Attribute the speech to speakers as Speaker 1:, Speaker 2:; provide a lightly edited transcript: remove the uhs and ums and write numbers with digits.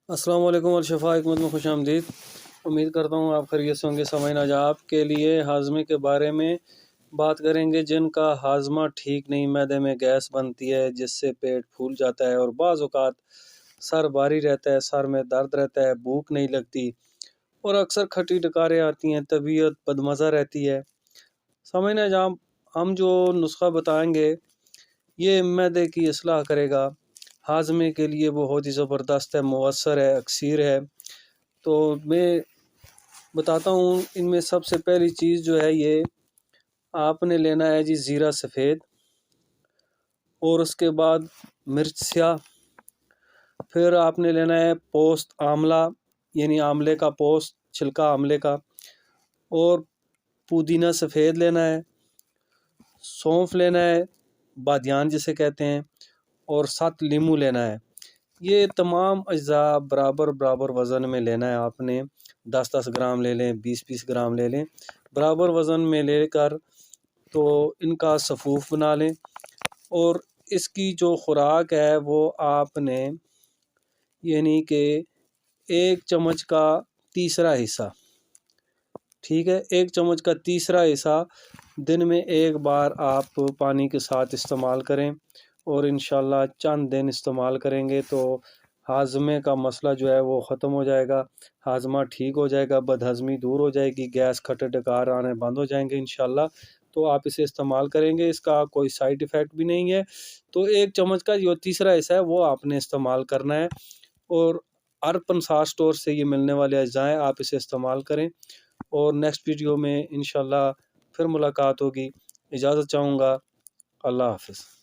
Speaker 1: السلام علیکم اور شفا حکمت میں خوش آمدید۔ امید کرتا ہوں آپ خیریت سے ہوں گے۔ سامعین، آج آپ کے لیے ہاضمے کے بارے میں بات کریں گے جن کا ہاضمہ ٹھیک نہیں، معدے میں گیس بنتی ہے جس سے پیٹ پھول جاتا ہے اور بعض اوقات سر بھاری رہتا ہے، سر میں درد رہتا ہے، بھوک نہیں لگتی اور اکثر کھٹی ڈکاریں آتی ہیں، طبیعت بدمزہ رہتی ہے۔ سامعین، آج ہم جو نسخہ بتائیں گے یہ معدے کی اصلاح کرے گا، ہاضمے کے لیے بہت ہی زبردست ہے، مؤثر ہے، اکثیر ہے۔ تو میں بتاتا ہوں، ان میں سب سے پہلی چیز جو ہے یہ آپ نے لینا ہے جی زیرہ سفید، اور اس کے بعد مرچ سیاہ، پھر آپ نے لینا ہے پوست آملہ یعنی آملے کا پوست، چھلکا آملے کا، اور پودینہ سفید لینا ہے، سونف لینا ہے، بادیان جسے کہتے ہیں، اور 7 لیمو لینا ہے۔ یہ تمام اجزاء برابر وزن میں لینا ہے آپ نے، 10 گرام لے لیں، 20 گرام لے لیں، برابر وزن میں لے کر تو ان کا صفوف بنا لیں۔ اور اس کی جو خوراک ہے وہ آپ نے یعنی کہ 1 چمچ کا تیسرا حصہ، ٹھیک ہے، 1 چمچ کا تیسرا حصہ دن میں 1 بار آپ پانی کے ساتھ استعمال کریں، اور انشاءاللہ چند دن استعمال کریں گے تو ہاضمے کا مسئلہ جو ہے وہ ختم ہو جائے گا، ہاضمہ ٹھیک ہو جائے گا، بدہضمی دور ہو جائے گی، گیس کھٹے ڈکار آنے بند ہو جائیں گے انشاءاللہ۔ تو آپ اسے استعمال کریں گے، اس کا کوئی سائیڈ ایفیکٹ بھی نہیں ہے۔ تو 1 چمچ کا جو تیسرا حصہ ہے وہ آپ نے استعمال کرنا ہے، اور ارپن سار سٹور سے یہ ملنے والے اجزاء ہیں، آپ اسے استعمال کریں۔ اور نیکسٹ ویڈیو میں انشاءاللہ پھر ملاقات ہوگی۔ اجازت چاہوں گا، اللہ حافظ۔